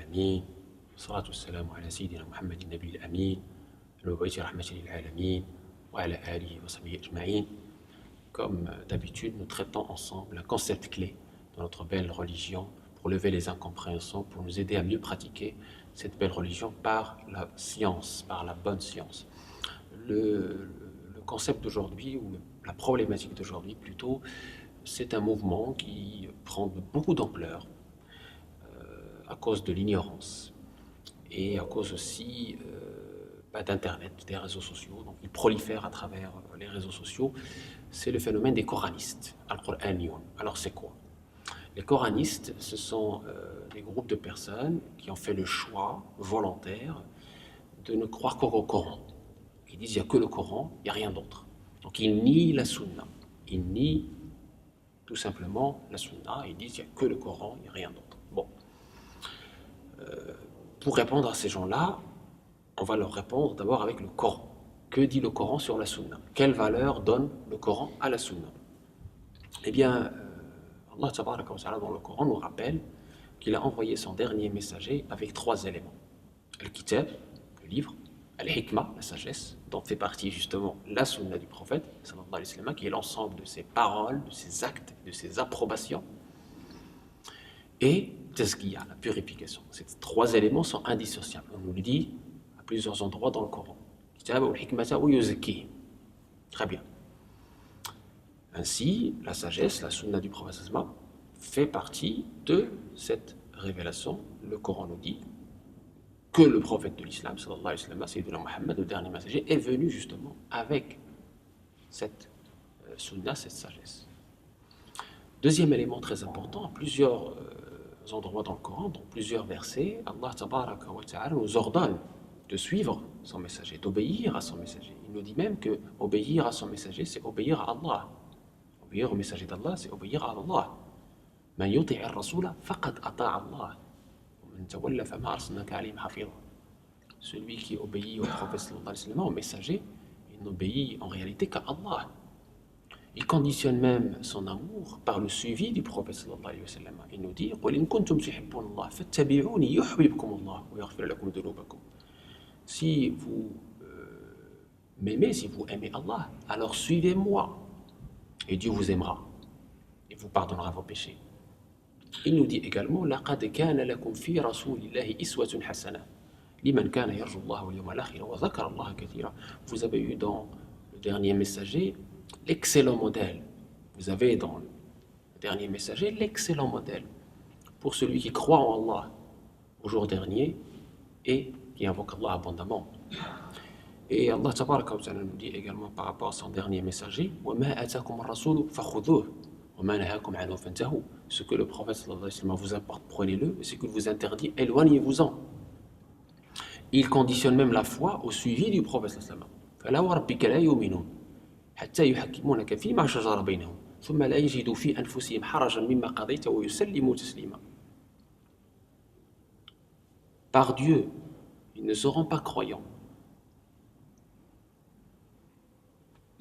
العالمين والصلاة والسلام على سيدنا محمد النبي الأمين المبعوث رحمة للعالمين وعلى آله وصحبه أجمعين. Comme d'habitude, nous traitons ensemble un concept clé de notre belle religion pour lever les incompréhensions, pour nous aider à mieux pratiquer cette belle religion par la science, par la bonne science. Le concept d'aujourd'hui, ou la problématique d'aujourd'hui plutôt, c'est un mouvement qui prend beaucoup d'ampleur à cause de l'ignorance et à cause aussi d'Internet, des réseaux sociaux. Donc il prolifère à travers les réseaux sociaux. C'est le phénomène des coranistes, Al-Qur'aniyun. Alors c'est quoi? Les coranistes, ce sont des groupes de personnes qui ont fait le choix volontaire de ne croire qu'au Coran. Ils disent il n'y a que le Coran, il n'y a rien d'autre. Donc ils nient la Sunna. Ils nient tout simplement la Sunna. Ils disent il n'y a que le Coran, il n'y a rien d'autre. Bon. Pour répondre à ces gens-là, on va leur répondre d'abord avec le Coran. Que dit le Coran sur la Sunna? Quelle valeur donne le Coran à la Sunna? Eh bien, Allah tabaraka wa ta'ala dans le Coran nous rappelle qu'il a envoyé son dernier messager avec 3 éléments. Al-Kitab, le livre, Al-Hikmah, la sagesse, dont fait partie justement la Sunna du prophète, sallallahu alayhi wa sallam, qui est l'ensemble de ses paroles, de ses actes, de ses approbations, et Tazkiya, la purification. Ces 3 éléments sont indissociables. On nous le dit à plusieurs endroits dans le Coran. Très bien. Ainsi, la sagesse, la sunna du prophète fait partie de cette révélation. Le Coran nous dit que le prophète de l'islam, sallallahu alayhi wa sallam, Sayyidina Muhammad, le dernier messager, est venu justement avec cette sunna, cette sagesse. Deuxième élément très important, à plusieurs endroits dans le Coran, dans plusieurs versets, Allah tabaraka wa ta'ala nous ordonne de suivre son messager, d'obéir à son messager. Il nous dit même que obéir à son messager, c'est obéir à Allah. Obéir au messager d'Allah, c'est obéir à Allah. Man yuti'i ar-rasula faqad ata'a Allah. Wa man tawalla fama arsalnaka alayhim hafiza. Celui qui obéit au prophète sallallahu alayhi wa sallam, au messager, il n'obéit en réalité qu'à Allah. Il conditionne même son amour par le suivi du prophète sallallahu alayhi wa sallam. Il nous dit qul in kuntum tuhibbuna Allah fattabi'uni yuhibbukum Allah wa yaghfir lakum dhunubakum. Si vous m'aimez, si vous aimez Allah, alors suivez-moi et Dieu vous aimera et vous pardonnera vos péchés. Il nous dit également لَقَدْ كَانَ لَكُمْ فِي رَسُولِ اللَّهِ إِسْوَةٌ حَسَنَةٌ لِمَنْ كَانَ يَرْجُو اللَّهَ وَالْيَوْمَ الْآخِرَ وَذَكَرَ اللَّهَ كَثِيرًا. Vous avez eu dans le dernier messager l'excellent modèle. Vous avez dans le dernier messager l'excellent modèle pour celui qui croit en Allah au jour dernier et qui invoque Allah abondamment. Et Allah tabaraka wa ta'ala nous dit également par rapport à son dernier messager وَمَا أَتَاكُمُ الرَّسُولُ فَخُذُوهُ وَمَا نَهَاكُمْ عَنْهُ فَانْتَهُوا. Ce que le prophète sallallahu alayhi wa sallam vous apporte, prenez-le, et ce qu'il vous interdit, éloignez-vous-en. Il conditionne même la foi au suivi du prophète sallallahu alayhi wa sallam. فَلَا وَرَبِّكَ لَا يُؤْمِنُونَ حَتَّى يُحَكِّمُونَكَ فِيمَا شَجَرَ بَيْنَهُمْ ثُمَّ لَا يَجِدُوا فِي أَنفُسِهِمْ حَرَجًا مِمَّا قَضَيْتَ وَيُسَلِّمُوا تَسْلِيمًا. Par Dieu, ils ne seront pas croyants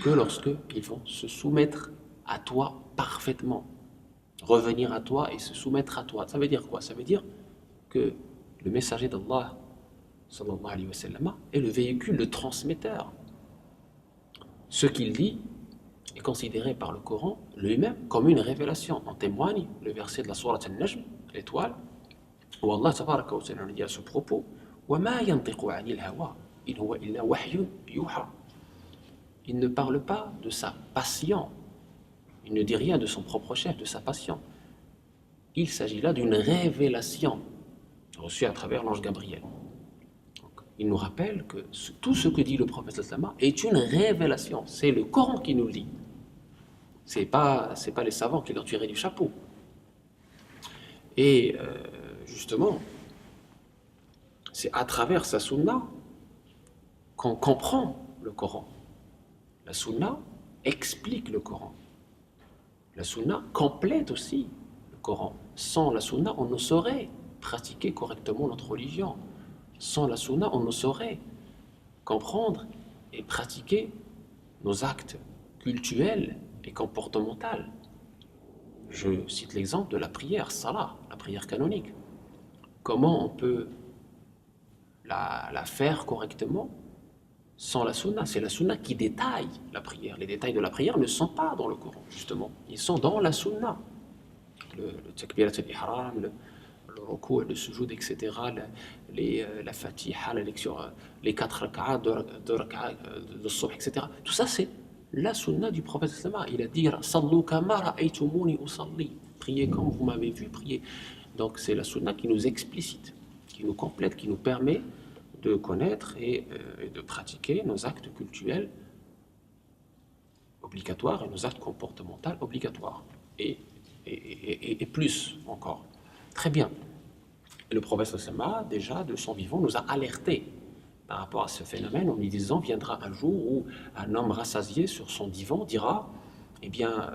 que lorsque ils vont se soumettre à toi parfaitement, revenir à toi et se soumettre à toi. Ça veut dire quoi? Ça veut dire que le messager d'Allah sallallahu alayhi wa sallam est le véhicule, le transmetteur. Ce qu'il dit est considéré par le Coran lui-même comme une révélation. En témoigne le verset de la sourate Al-Najm, l'étoile, où Allah tabaraka wa ta'ala dit à ce propos وَمَا يَنْطِقُ عَنِ الْهَوَىٰ إِنْ هُوَ إِلَّا وَحْيٌ يُوحَىٰ. Il ne parle pas de sa passion. Il ne dit rien de son propre chef, de sa passion. Il s'agit là d'une révélation reçue à travers l'ange Gabriel. Donc, il nous rappelle que tout ce que dit le prophète sallallahu alayhi wa sallam est une révélation. C'est le Coran qui nous le dit. C'est pas les savants qui l'ont tiré du chapeau. Et justement, c'est à travers sa sunna qu'on comprend le Coran. La sunna explique le Coran. La sunna complète aussi le Coran. Sans la sunna, on ne saurait pratiquer correctement notre religion. Sans la sunna, on ne saurait comprendre et pratiquer nos actes cultuels et comportementaux. Je cite l'exemple de la prière, salah, la prière canonique. comment on peut la faire correctement sans la sunna. C'est la sunna qui détaille la prière. Les détails de la prière ne sont pas dans le Coran, justement. Ils sont dans la sunna. Le takbirat al-ihram, le ruku, le sujoud, etc., la fatiha, la lecture, les 4 rak'ahs, 2 rak'ahs de subh, etc. Tout ça, c'est la sunna du prophète sallallahu alayhi wa sallam. Il a dit Sallu kama ra'aytumuni usalli. Priez comme vous m'avez vu prier. Donc, c'est la sunna qui nous explicite, qui nous complète, qui nous permet de connaître et de pratiquer nos actes cultuels obligatoires et nos actes comportementaux obligatoires. Et plus encore. Très bien. Le prophète sallallahu alayhi wa sallam, déjà de son vivant, nous a alertés par rapport à ce phénomène en lui disant viendra un jour où un homme rassasié sur son divan dira eh bien,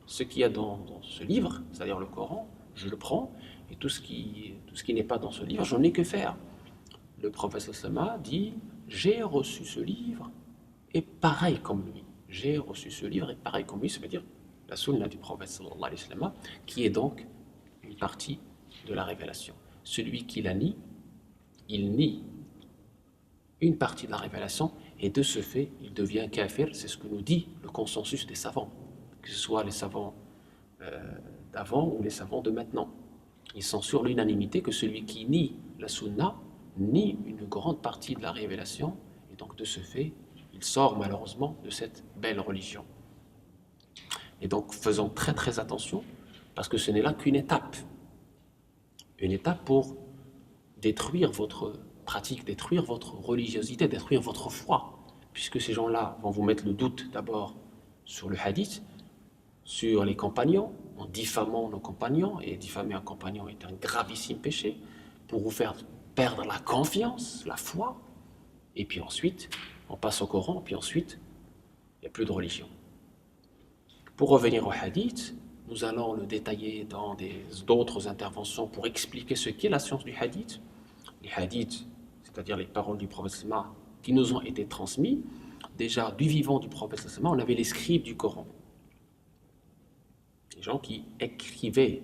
ce qu'il y a dans ce livre, c'est-à-dire le Coran, je le prends, et tout ce qui n'est pas dans ce livre, j'en ai que faire. Le prophète sallallahu alayhi wa sallam dit j'ai reçu ce livre et pareil comme lui. J'ai reçu ce livre et pareil comme lui, ça veut dire la sunna du prophète sallallahu alayhi wa sallam, qui est donc une partie de la révélation. Celui qui la nie, il nie une partie de la révélation et de ce fait, il devient kafir. C'est ce que nous dit le consensus des savants, que ce soit les savants d'avant ou les savants de maintenant. Ils sont sur l'unanimité que celui qui nie la sunna nie une grande partie de la révélation et donc de ce fait, il sort malheureusement de cette belle religion. Et donc faisons très très attention parce que ce n'est là qu'une étape. Une étape pour détruire votre pratique, détruire votre religiosité, détruire votre foi. Puisque ces gens-là vont vous mettre le doute d'abord sur le hadith, sur les compagnons, en diffamant nos compagnons, et diffamer un compagnon est un gravissime péché, pour vous faire perdre la confiance, la foi, et puis ensuite, on passe au Coran, puis ensuite, il n'y a plus de religion. Pour revenir au hadith, nous allons le détailler dans d'autres interventions pour expliquer ce qu'est la science du hadith. Les hadiths, c'est-à-dire les paroles du prophète sallallahu alayhi wa sallam qui nous ont été transmis, déjà du vivant du prophète sallallahu alayhi wa sallam, on avait les scribes du Coran. Les gens qui écrivaient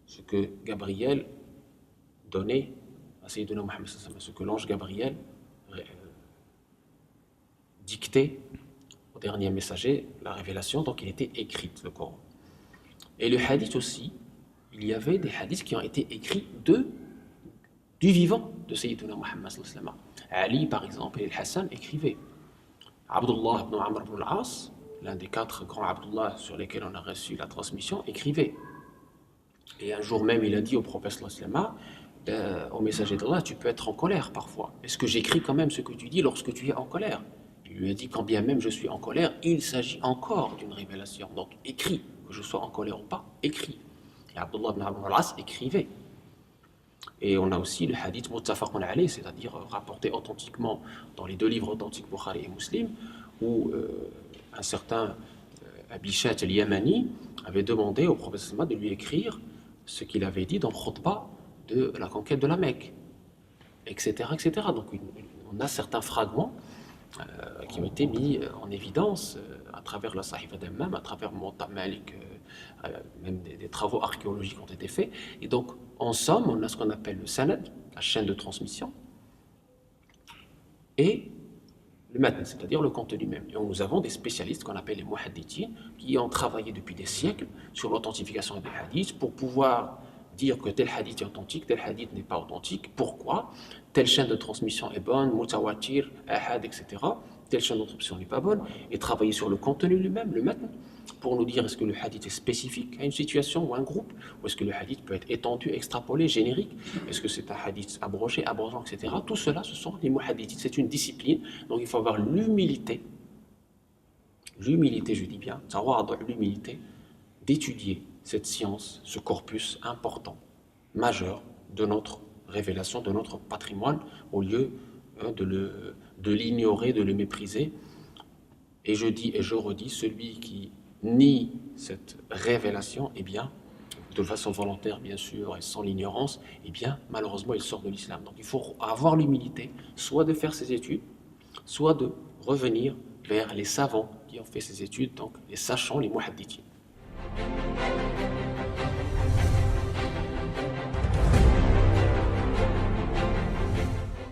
ce que Gabriel donnait à Sayyidina Muhammad sallallahu alayhi wa sallam, ce que l'ange Gabriel dictait au dernier messager, la révélation, donc il était écrit, le Coran. Et le hadith aussi, il y avait des hadiths qui ont été écrits du vivant de Sayyidina Muhammad sallallahu alayhi wa sallam. Ali, par exemple, et Hassan écrivaient. Abdullah ibn Amr ibn al-As, l'un des 4 grands Abdullah sur lesquels on a reçu la transmission, écrivait. Et un jour même, il a dit au prophète sallallahu alayhi wa sallam, au messager d'Allah, tu peux être en colère parfois. Est-ce que j'écris quand même ce que tu dis lorsque tu es en colère? Il lui a dit, quand bien même je suis en colère, il s'agit encore d'une révélation. Donc écris, que je sois en colère ou pas, écris. Et Abdullah ibn Amr al-As écrivait. Et on a aussi le hadith muttafaqun alayh, c'est-à-dire rapporté authentiquement dans les 2 livres authentiques Bukhari et Muslim, où un certain Abishat al-Yamani avait demandé au prophète sallallahu alayhi wa sallam de lui écrire ce qu'il avait dit dans Khutbah de la conquête de la Mecque, etc. etc. Donc on a certains fragments qui ont été mis en évidence à travers la Sahifa d'Ammam, à travers Muwatta Malik, même des travaux archéologiques ont été faits. Et donc, en somme, on a ce qu'on appelle le sanad, la chaîne de transmission, et le matn, c'est-à-dire le contenu même. Et nous avons des spécialistes qu'on appelle les muhaddithin, qui ont travaillé depuis des siècles sur l'authentification des hadiths pour pouvoir dire que tel hadith est authentique, tel hadith n'est pas authentique, pourquoi, telle chaîne de transmission est bonne, mutawatir, ahad, etc. Telle chaîne de transmission n'est pas bonne, et travailler sur le contenu lui-même, le matn, pour nous dire est-ce que le hadith est spécifique à une situation ou à un groupe, ou est-ce que le hadith peut être étendu, extrapolé, générique, est-ce que c'est un hadith abrogé, abrogeant, etc. Tout cela, ce sont les muhaddithin, c'est une discipline, donc il faut avoir l'humilité, je dis bien, l'humilité d'étudier cette science, ce corpus important, majeur de notre révélation, de notre patrimoine, au lieu de l'ignorer, de le mépriser. Et je dis et je redis, celui qui nie cette révélation, eh bien, de façon volontaire bien sûr et sans l'ignorance, eh bien, malheureusement, il sort de l'islam. Donc il faut avoir l'humilité, soit de faire ses études, soit de revenir vers les savants qui ont fait ces études, donc les sachants, les muhaddithin.